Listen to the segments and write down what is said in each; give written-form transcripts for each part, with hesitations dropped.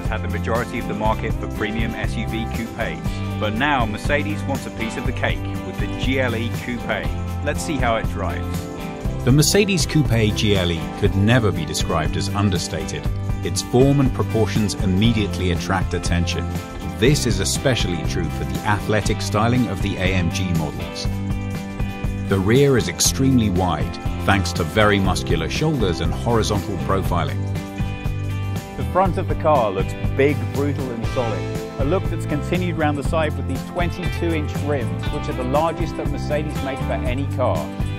had the majority of the market for premium SUV coupes, but now Mercedes wants a piece of the cake with the GLE Coupe. Let's see how it drives. The Mercedes Coupe GLE could never be described as understated. Its form and proportions immediately attract attention. This is especially true for the athletic styling of the AMG models. The rear is extremely wide, thanks to very muscular shoulders and horizontal profiling. The front of the car looks big, brutal and solid. A look that's continued round the side with these 22-inch rims, which are the largest that Mercedes makes for any car.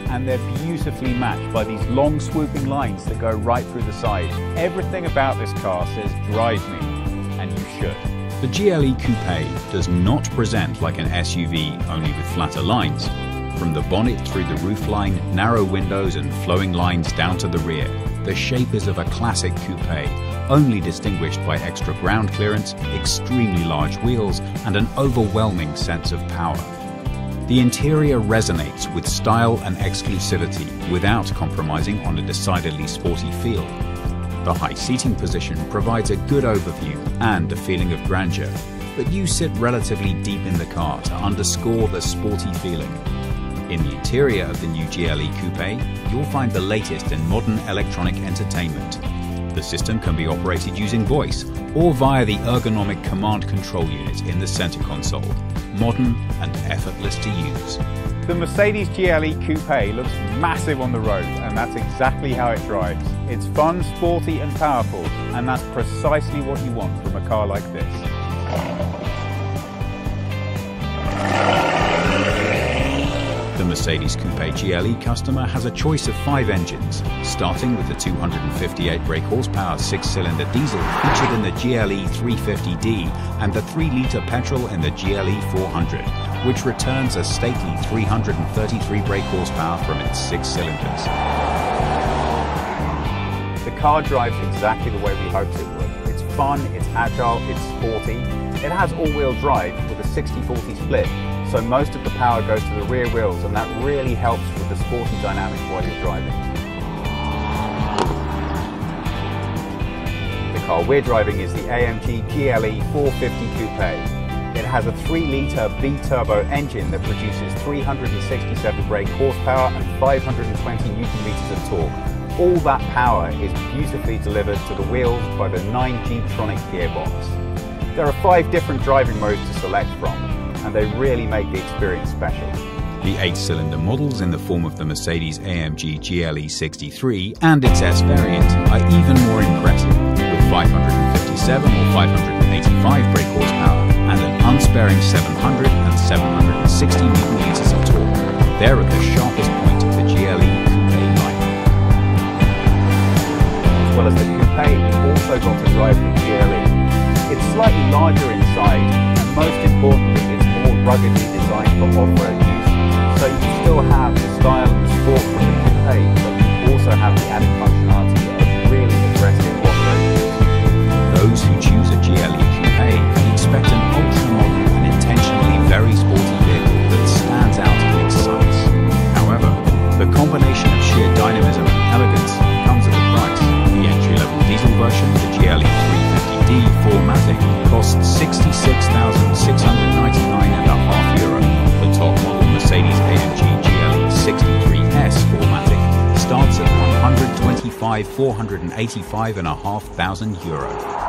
And they're beautifully matched by these long swooping lines that go right through the side. Everything about this car says drive me, and you should. The GLE Coupe does not present like an SUV, only with flatter lines. From the bonnet through the roofline, narrow windows and flowing lines down to the rear, the shape is of a classic coupe, only distinguished by extra ground clearance, extremely large wheels, and an overwhelming sense of power. The interior resonates with style and exclusivity without compromising on a decidedly sporty feel. The high seating position provides a good overview and a feeling of grandeur, but you sit relatively deep in the car to underscore the sporty feeling. In the interior of the new GLE Coupe, you'll find the latest in modern electronic entertainment. The system can be operated using voice or via the ergonomic command control unit in the center console, modern and effortless to use. The Mercedes GLE Coupe looks massive on the road, and that's exactly how it drives. It's fun, sporty and powerful, and that's precisely what you want from a car like this. The Mercedes Coupe GLE customer has a choice of 5 engines, starting with the 258 brake horsepower 6-cylinder diesel featured in the GLE 350D and the 3-litre petrol in the GLE 400, which returns a stately 333 brake horsepower from its 6 cylinders. The car drives exactly the way we hoped it would. It's fun, it's agile, it's sporty. It has all-wheel drive with a 60-40 split, so most of the power goes to the rear wheels, and that really helps with the sporty dynamics while you're driving. The car we're driving is the AMG GLE 450 Coupe. It has a 3-litre B-turbo engine that produces 367 brake horsepower and 520 Nm of torque. All that power is beautifully delivered to the wheels by the 9G-tronic gearbox. There are 5 different driving modes to select from, and they really make the experience special. The 8-cylinder models in the form of the Mercedes AMG GLE 63 and its S variant are even more impressive, with 557 or 585 brake horsepower and an unsparing 700 and 760 Nm of torque. They're at the sharpest point of the GLE Coupe line. As well as the Coupe, we've also got to drive the GLE. It's slightly larger inside, and most importantly, it's more ruggedly designed for off-road use. So you still have the style and the sport from the Coupe, but you also have the added functionality of really aggressive off-road use. Those who choose a GLE Coupe can expect an ultra-modern and intentionally very sporty vehicle that stands out and excites. However, the combination of sheer dynamism and elegance comes at a price. The entry-level diesel version, the GLE 350D 4MATIC, costs €66,699.5. The top model Mercedes AMG GLE 63S 4MATIC starts at €125,485.500.